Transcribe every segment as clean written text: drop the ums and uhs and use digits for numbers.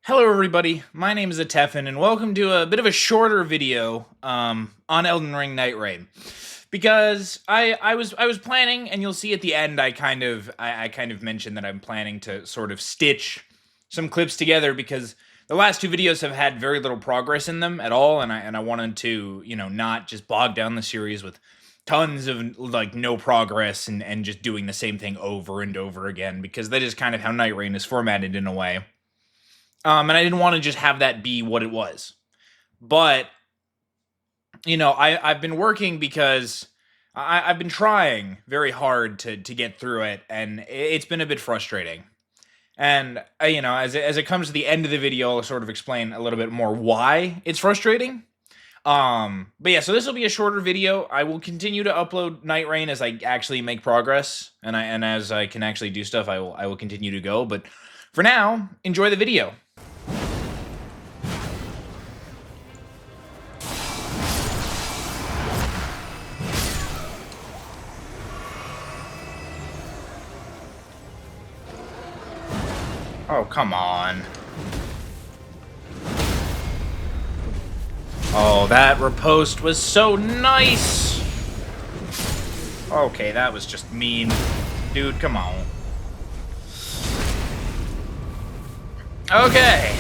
Hello everybody, my name is Atefin, and welcome to a bit of a shorter video on Elden Ring Nightreign. Because I was planning, and you'll see at the end I kind of mentioned that I'm planning to sort of stitch some clips together because the last two videos have had very little progress in them at all, and I wanted to, not just bog down the series with tons of like no progress and just doing the same thing over and over again, because that is kind of how Nightreign is formatted in a way. And I didn't want to just have that be what it was. But, I've been working because I've been trying very hard to get through it, and it's been a bit frustrating. And, as it comes to the end of the video, I'll sort of explain a little bit more why it's frustrating. But yeah, so this will be a shorter video. I will continue to upload Nightreign as I actually make progress, and as I can actually do stuff, I will continue to go. But for now, enjoy the video. Oh, come on. Oh, that riposte was so nice! Okay, that was just mean. Dude, come on. Okay.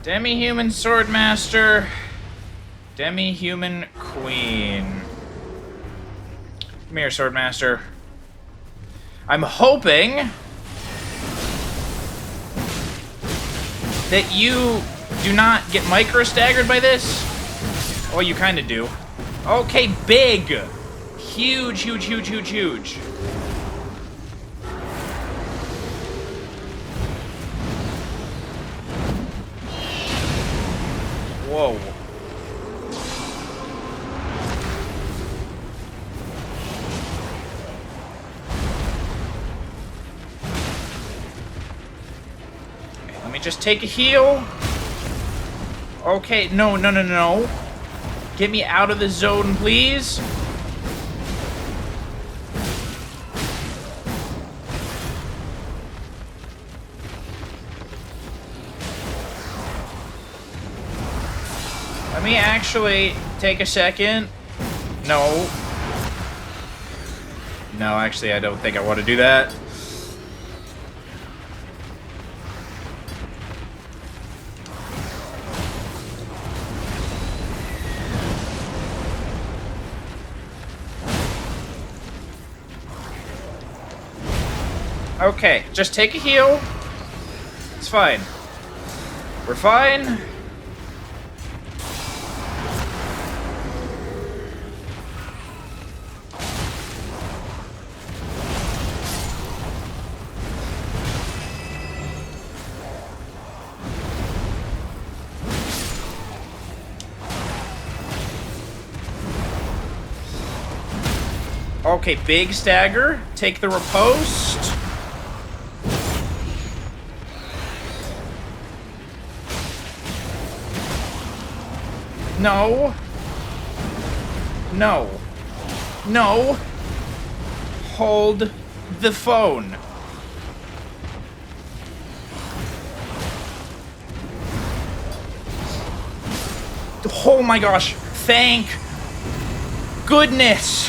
Demi-human swordmaster. Demi-human queen. Come here, swordmaster. I'm hoping that you do not get micro-staggered by this. Oh, you kind of do. Okay, big. Huge, huge, huge, huge, huge. Whoa. Let me just take a heal. Okay, no, no, no, no. Get me out of the zone, please. Let me actually take a second. No. No, actually, I don't think I want to do that. Okay, just take a heal. It's fine. We're fine. Okay, big stagger. Take the riposte. No. No. No. Hold the phone. Oh my gosh. Thank goodness.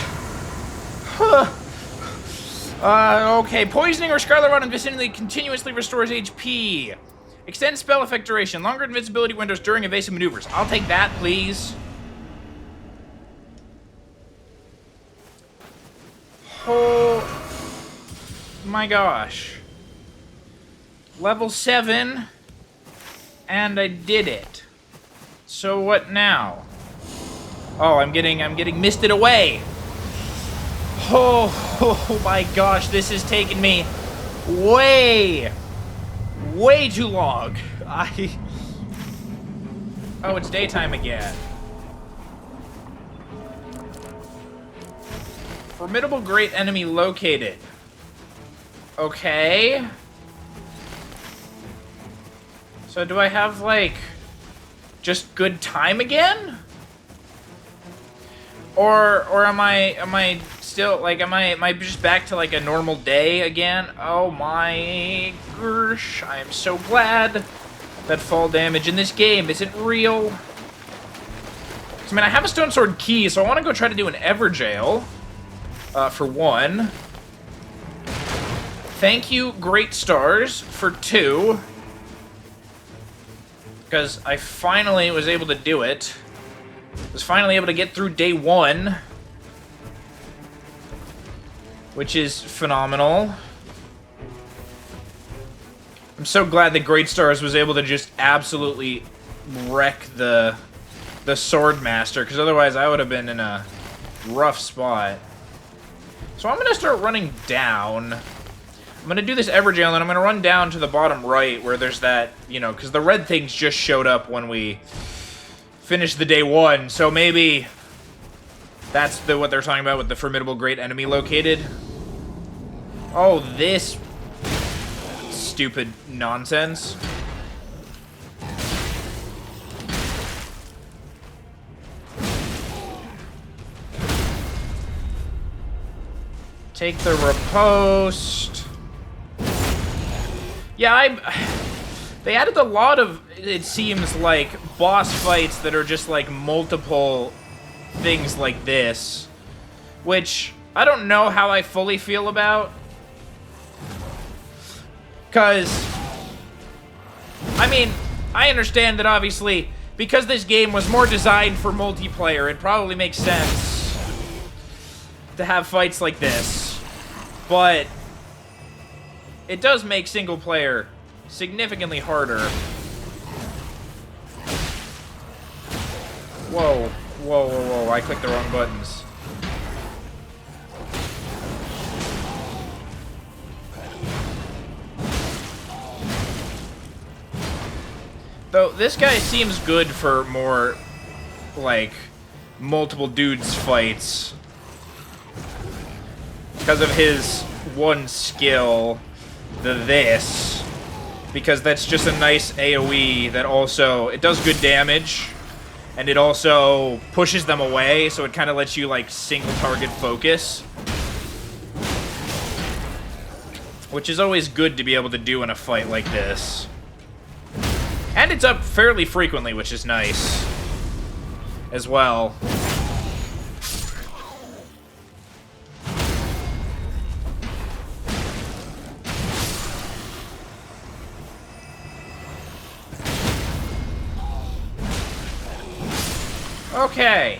Okay. Poisoning or Scarlet Rot in vicinity continuously restores HP. Extend spell effect duration. Longer invincibility windows during evasive maneuvers. I'll take that, please. Oh my gosh. Level 7. And I did it. So what now? Oh, I'm getting misted away. Oh my gosh, this is taking me way too long. Oh, it's daytime again. Formidable great enemy located. Okay. So do I have, like, just good time again? Or am I still still, like, am I just back to, like, a normal day again? Oh my gosh, I am so glad that fall damage in this game isn't real. I mean, I have a stone sword key, so I want to go try to do an Everjail, for 1. Thank you, Great Stars, for 2. Because I finally was able to do it. Was finally able to get through day 1. Which is phenomenal. I'm so glad that Great Stars was able to just absolutely wreck the Sword Master, because otherwise I would have been in a rough spot. So I'm going to start running down. I'm going to do this Everjail, and I'm going to run down to the bottom right, where there's that, you know, because the red things just showed up when we finished the day 1, so maybe that's what they're talking about with the formidable great enemy located. Oh, this stupid nonsense. Take the riposte. Yeah, they added a lot of, it seems like, boss fights that are just like multiple things like this, which I don't know how I fully feel about. Because, I mean, I understand that obviously, because this game was more designed for multiplayer, it probably makes sense to have fights like this. But it does make single player significantly harder. Whoa, whoa, whoa, whoa, I clicked the wrong buttons. Though, this guy seems good for more, like, multiple dudes fights. Because of his one skill, this. Because that's just a nice AoE that also, it does good damage. And it also pushes them away, so it kind of lets you, like, single target focus. Which is always good to be able to do in a fight like this. And it's up fairly frequently, which is nice. As well. Okay.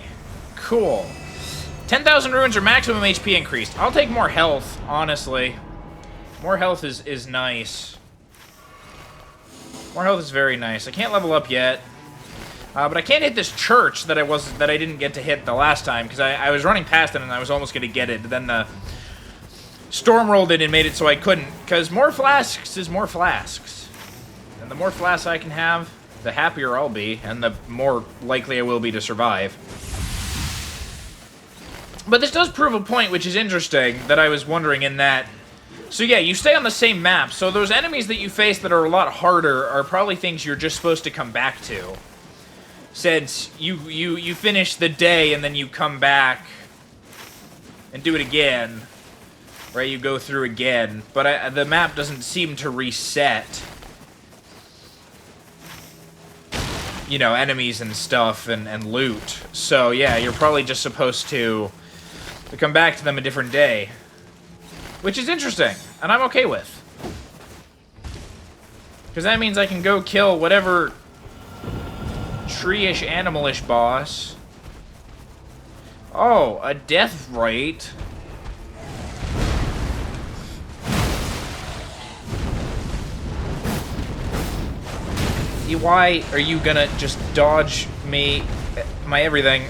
Cool. 10,000 runes or maximum HP increased. I'll take more health, honestly. More health is nice. More health is very nice. I can't level up yet. But I can't hit this church that I didn't get to hit the last time, because I was running past it and I was almost going to get it, but then the storm rolled in and made it so I couldn't, because more flasks is more flasks. And the more flasks I can have, the happier I'll be, and the more likely I will be to survive. But this does prove a point which is interesting, that I was wondering in that... So yeah, you stay on the same map, so those enemies that you face that are a lot harder are probably things you're just supposed to come back to. Since you finish the day and then you come back and do it again. Right, you go through again. But the map doesn't seem to reset. You know, enemies and stuff and loot. So yeah, you're probably just supposed to come back to them a different day. Which is interesting, and I'm okay with. Because that means I can go kill whatever tree-ish, animal-ish boss. Oh, a death right. Why are you gonna just dodge me, my everything?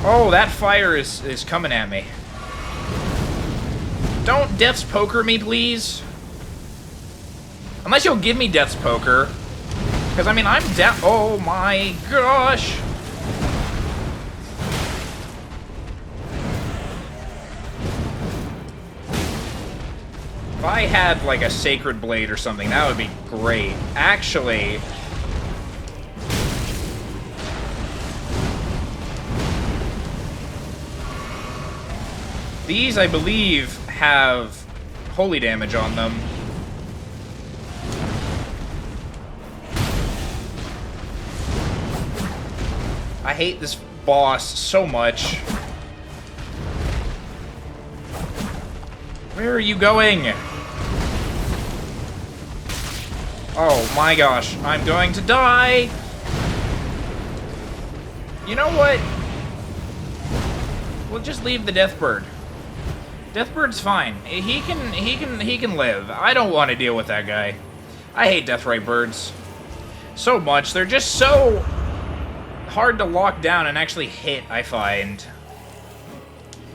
Oh, that fire is coming at me. Don't Death's Poker me, please. Unless you'll give me Death's Poker. Because, I mean, I'm down. Oh my gosh. If I had, like, a Sacred Blade or something, that would be great. Actually... These, I believe, have holy damage on them. I hate this boss so much. Where are you going? Oh my gosh, I'm going to die! You know what? We'll just leave the Deathbird. Deathbird's fine. He can live. I don't want to deal with that guy. I hate Deathrite birds so much. They're just so hard to lock down and actually hit, I find.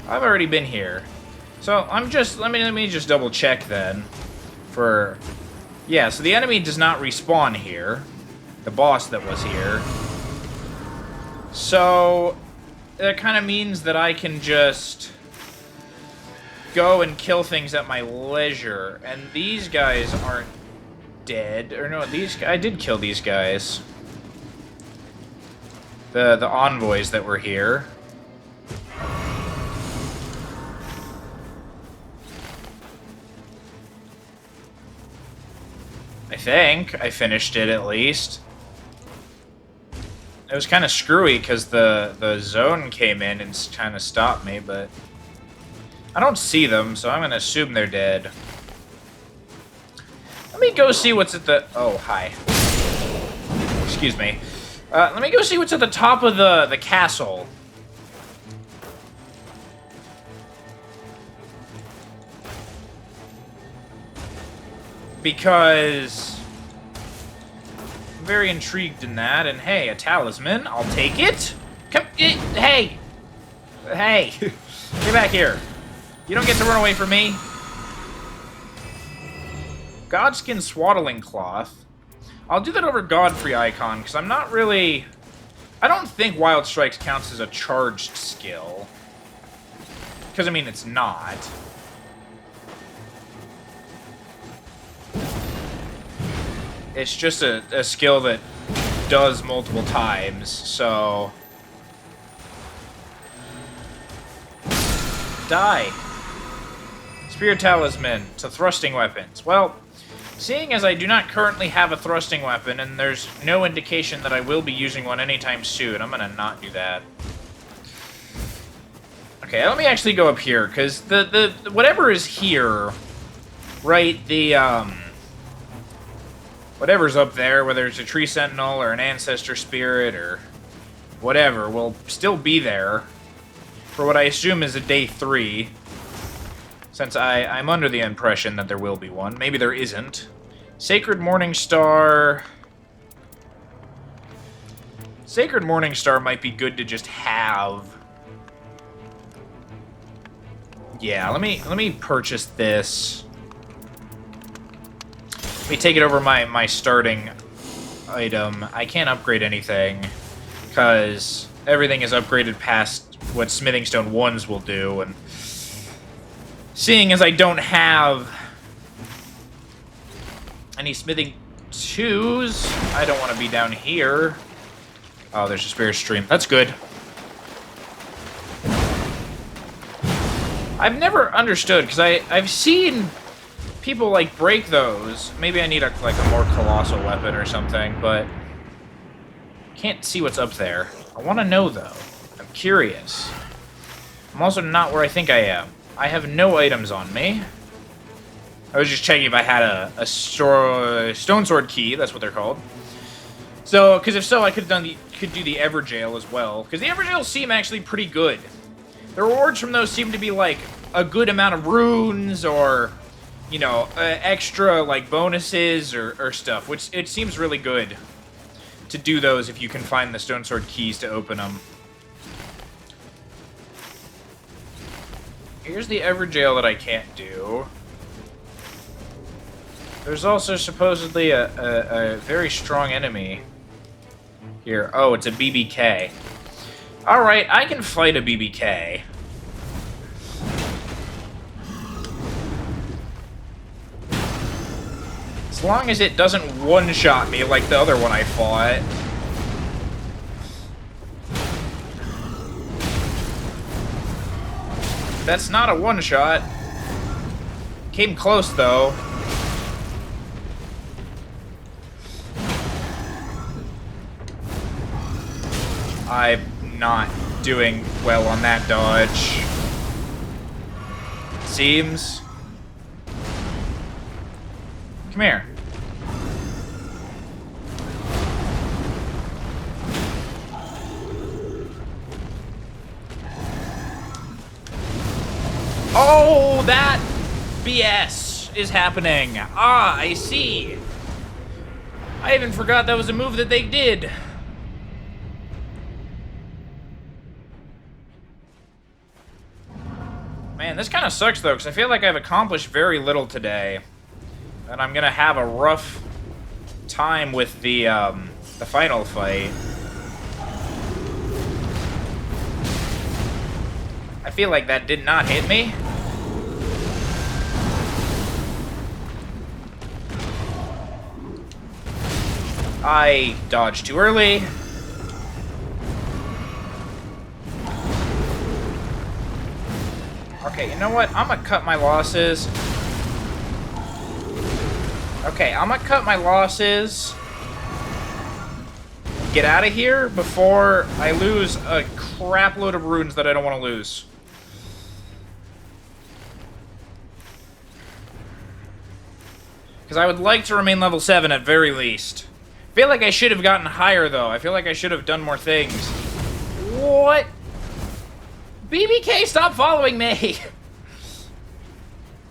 I've already been here. So I'm just let me just double check then. For yeah, so the enemy does not respawn here. The boss that was here. So that kind of means that I can just go and kill things at my leisure. And these guys aren't dead. Or no, I did kill these guys. The envoys that were here. I think I finished it at least. It was kind of screwy because the zone came in and kind of stopped me, but I don't see them, so I'm going to assume they're dead. Let me go see what's at the... Oh, hi. Excuse me. Let me go see what's at the top of the castle. Because I'm very intrigued in that, and hey, a talisman, I'll take it. Come, hey! Hey! Get back here. You don't get to run away from me. Godskin Swaddling Cloth. I'll do that over Godfrey Icon, because I'm not really... I don't think Wild Strikes counts as a charged skill. Because, I mean, it's not. It's just a skill that does multiple times, so... Die. Spear Talisman to thrusting weapons. Well, seeing as I do not currently have a thrusting weapon, and there's no indication that I will be using one anytime soon, I'm gonna not do that. Okay, let me actually go up here, because the whatever is here, right, whatever's up there, whether it's a Tree Sentinel or an Ancestor Spirit or whatever, will still be there for what I assume is a day 3. Since I'm under the impression that there will be one. Maybe there isn't. Sacred Morningstar... Sacred Morningstar might be good to just have. Yeah, let me purchase this. Let me take it over my starting item. I can't upgrade anything, because everything is upgraded past what Smithing Stone 1s will do, and seeing as I don't have any Smithing 2s, I don't want to be down here. Oh, there's a Spirit Stream. That's good. I've never understood, because I've seen people, like, break those. Maybe I need, like, a more colossal weapon or something, but can't see what's up there. I want to know, though. I'm curious. I'm also not where I think I am. I have no items on me. I was just checking if I had a stone sword key. That's what they're called. So, because if so, I could do the Everjail as well. Because the Everjails seem actually pretty good. The rewards from those seem to be like a good amount of runes or, you know, extra like bonuses or stuff. Which it seems really good to do those if you can find the stone sword keys to open them. Here's the Everjail that I can't do. There's also supposedly a very strong enemy here. Oh, it's a BBK. Alright, I can fight a BBK. As long as it doesn't one-shot me like the other one I fought. That's not a one-shot. Came close, though. I'm not doing well on that dodge. Seems. Come here. Oh, that BS is happening. Ah, I see. I even forgot that was a move that they did. Man, this kind of sucks, though, because I feel like I've accomplished very little today. And I'm going to have a rough time with the final fight. I feel like that did not hit me. I dodged too early. Okay, you know what? I'm gonna cut my losses. Okay, I'm gonna cut my losses. Get out of here before I lose a crap load of runes that I don't want to lose. Because I would like to remain level 7 at very least. I feel like I should have gotten higher, though. I feel like I should have done more things. What? BBK, stop following me!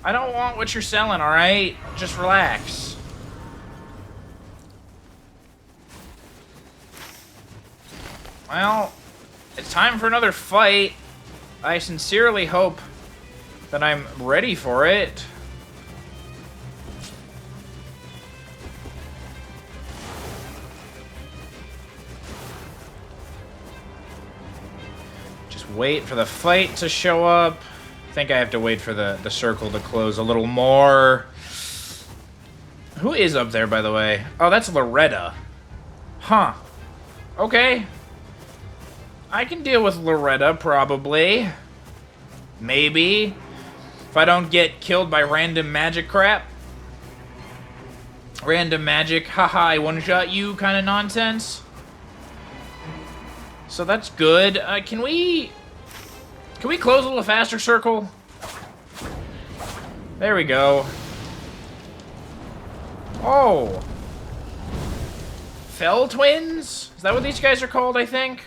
I don't want what you're selling, alright? Just relax. Well, it's time for another fight. I sincerely hope that I'm ready for it. Wait for the fight to show up. I think I have to wait for the circle to close a little more. Who is up there, by the way? Oh, that's Loretta. Huh. Okay. I can deal with Loretta, probably. Maybe. If I don't get killed by random magic crap. Random magic, haha, I one-shot you kind of nonsense. So that's good. Can we close a little faster, circle? There we go. Oh. Fell twins? Is that what these guys are called, I think?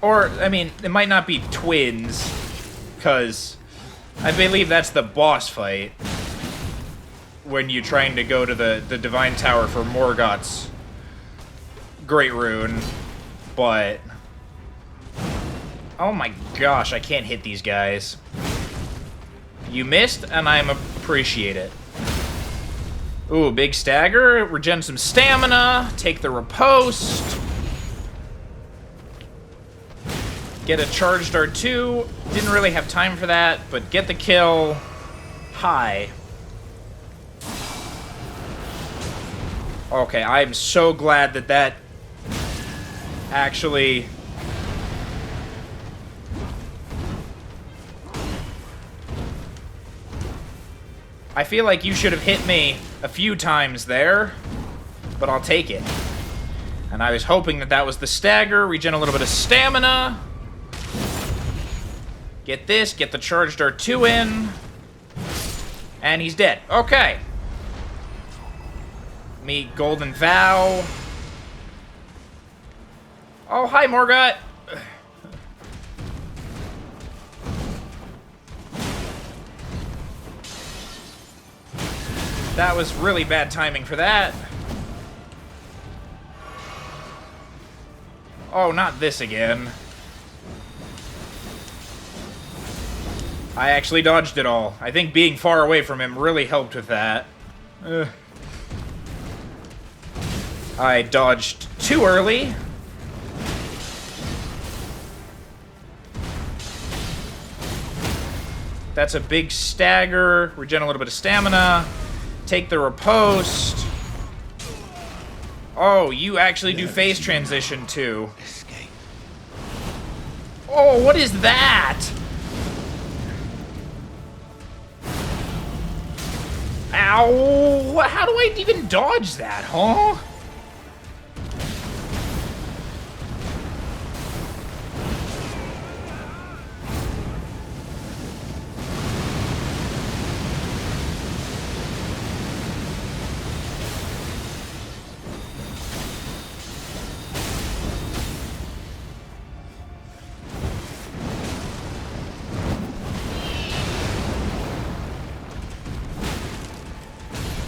Or, I mean, it might not be twins, because I believe that's the boss fight. When you're trying to go to the Divine Tower for Morgoth's Great Rune, but... Oh my gosh, I can't hit these guys. You missed, and I appreciate it. Ooh, big stagger. Regen some stamina. Take the riposte. Get a charged R2. Didn't really have time for that, but get the kill. Hi. Okay, I'm so glad that that actually... I feel like you should have hit me a few times there, but I'll take it. And I was hoping that that was the stagger, regen a little bit of stamina. Get this, get the charged R2 in. And he's dead. Okay. Meet Golden Vow. Oh, hi, Morgoth. That was really bad timing for that. Oh, not this again. I actually dodged it all. I think being far away from him really helped with that. I dodged too early. That's a big stagger. Regen a little bit of stamina. Take the riposte. Oh, you actually do phase transition too. Oh, what is that? Ow! How do I even dodge that, huh?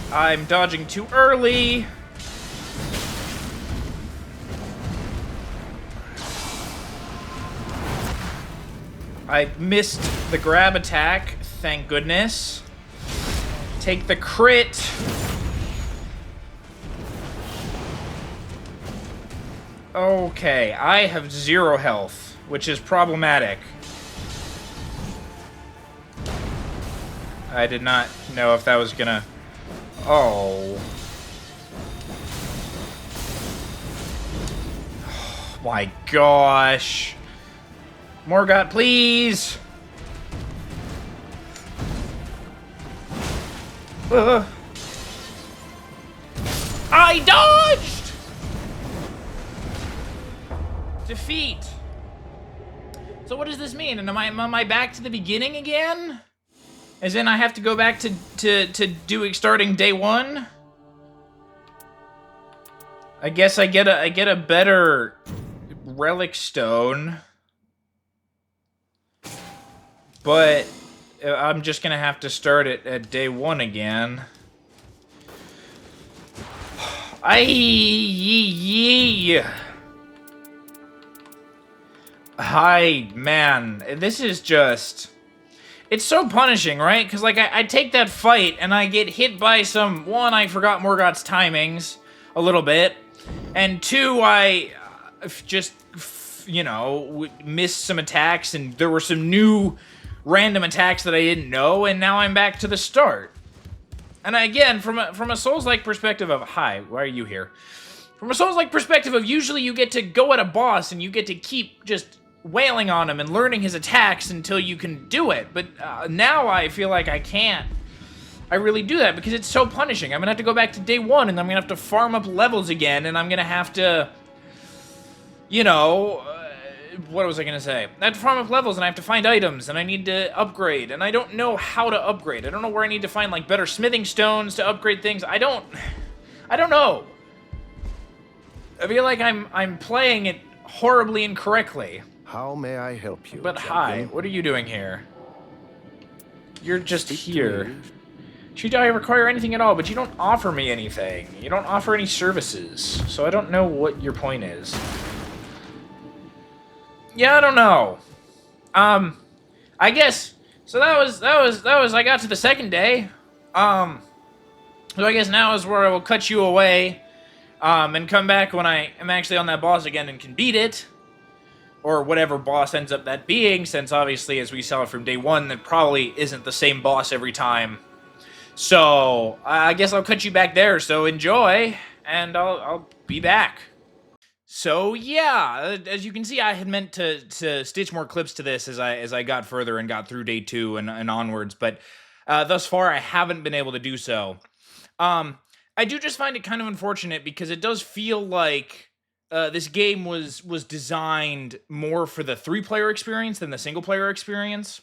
I'm dodging too early. I missed the grab attack, thank goodness. Take the crit. Okay, I have 0 health, which is problematic. I did not know if that was gonna... Oh. Oh my gosh. Morgott, please. I dodged! Defeat. So what does this mean? And am I back to the beginning again? As in, I have to go back to starting day 1? I guess I get a better relic stone, but I'm just gonna have to start it at day 1 again. Hi, man. This is just... It's so punishing, right? Because, like, I take that fight, and I get hit by some... 1, I forgot Morgott's timings a little bit. And 2, I just, you know, missed some attacks, and there were some new random attacks that I didn't know, and now I'm back to the start. And again, from a Souls-like perspective of... Hi, why are you here? From a Souls-like perspective of usually you get to go at a boss, and you get to keep just... wailing on him and learning his attacks until you can do it, but now I feel like I can't. I really do that because it's so punishing. I'm gonna have to go back to day 1, and I'm gonna have to farm up levels again, and I'm gonna have to, you know, what was I gonna say? I have to farm up levels, and I have to find items, and I need to upgrade, and I don't know how to upgrade. I don't know where I need to find, like, better smithing stones to upgrade things. I don't know. I feel like I'm playing it horribly incorrectly. How may I help you? But champion? hi, what are you doing here? You're just here. Should I require anything at all, but you don't offer me anything. You don't offer any services, so I don't know what your point is. Yeah, I don't know. I guess, so that was, I got to the second day. So I guess now is where I will cut you away, and come back when I am actually on that boss again and can beat it. Or whatever boss ends up that being, since obviously, as we saw from day 1, that probably isn't the same boss every time. So, I guess I'll cut you back there, so enjoy, and I'll be back. So, yeah, as you can see, I had meant to stitch more clips to this as I got further and got through day 2 and onwards, but thus far, I haven't been able to do so. I do just find it kind of unfortunate, because it does feel like this game was designed more for the 3-player experience than the single-player experience.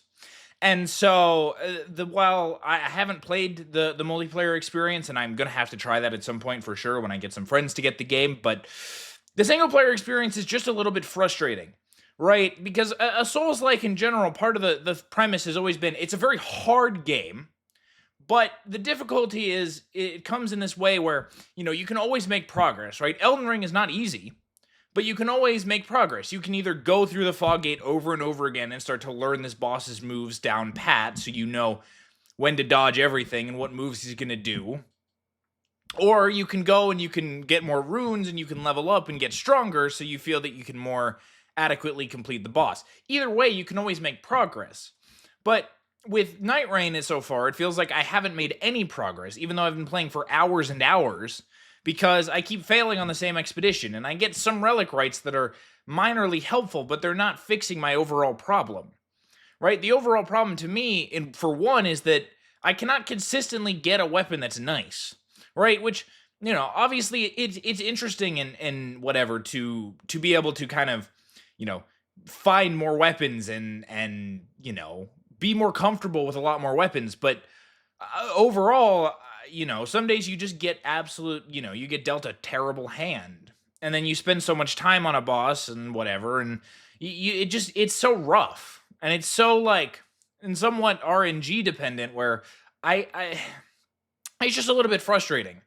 And so, while I haven't played the multiplayer experience, and I'm going to have to try that at some point for sure when I get some friends to get the game, but the single-player experience is just a little bit frustrating, right? Because a Souls-like in general, part of the premise has always been, it's a very hard game. But the difficulty is, it comes in this way where, you know, you can always make progress, right? Elden Ring is not easy, but you can always make progress. You can either go through the fog gate over and over again and start to learn this boss's moves down pat, so you know when to dodge everything and what moves he's going to do. Or you can go and you can get more runes and you can level up and get stronger, so you feel that you can more adequately complete the boss. Either way, you can always make progress. But with Nightreign so far, it feels like I haven't made any progress, even though I've been playing for hours and hours, because I keep failing on the same expedition, and I get some relic rights that are minorly helpful, but they're not fixing my overall problem, right? The overall problem to me, for one, is that I cannot consistently get a weapon that's nice, right? Which, obviously it's interesting and whatever to be able to kind of, you know, find more weapons and be more comfortable with a lot more weapons, but overall, some days you just get you get dealt a terrible hand, and then you spend so much time on a boss and whatever, and it's so rough, and it's so like and somewhat RNG dependent, where I it's just a little bit frustrating.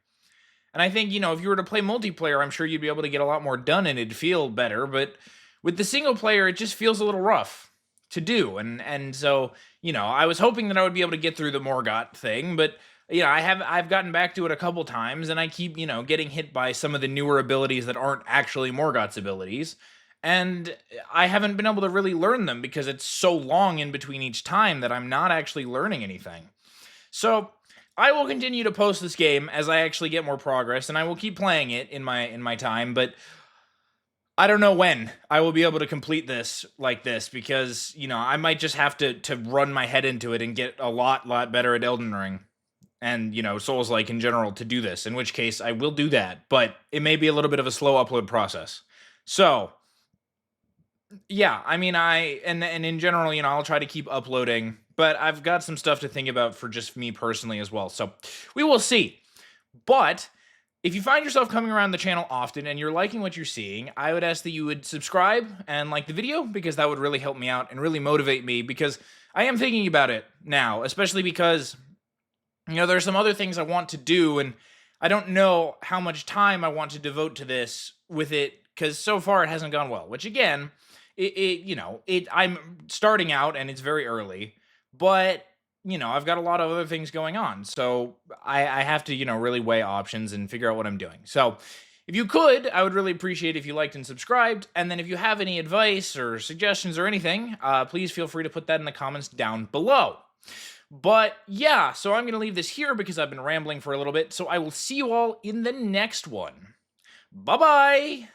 And I think, if you were to play multiplayer, I'm sure you'd be able to get a lot more done and it'd feel better. But with the single player, it just feels a little rough to do. And so, I was hoping that I would be able to get through the Morgott thing, but I've gotten back to it a couple times, and I keep, getting hit by some of the newer abilities that aren't actually Morgott's abilities. And I haven't been able to really learn them because it's so long in between each time that I'm not actually learning anything. So I will continue to post this game as I actually get more progress, and I will keep playing it in my time, but I don't know when I will be able to complete this like this, because, I might just have to run my head into it and get a lot better at Elden Ring and, Souls-like in general to do this, in which case I will do that, but it may be a little bit of a slow upload process. So, yeah, I mean, and in general, I'll try to keep uploading, but I've got some stuff to think about for just me personally as well. So we will see. But if you find yourself coming around the channel often and you're liking what you're seeing, I would ask that you would subscribe and like the video, because that would really help me out and really motivate me, because I am thinking about it now, especially because, there's some other things I want to do, and I don't know how much time I want to devote to this with it, because so far it hasn't gone well, which again, I'm starting out and it's very early, but I've got a lot of other things going on, so I have to, really weigh options and figure out what I'm doing. So if you could, I would really appreciate if you liked and subscribed, and then if you have any advice or suggestions or anything, please feel free to put that in the comments down below. But yeah, so I'm going to leave this here because I've been rambling for a little bit, so I will see you all in the next one. Bye-bye!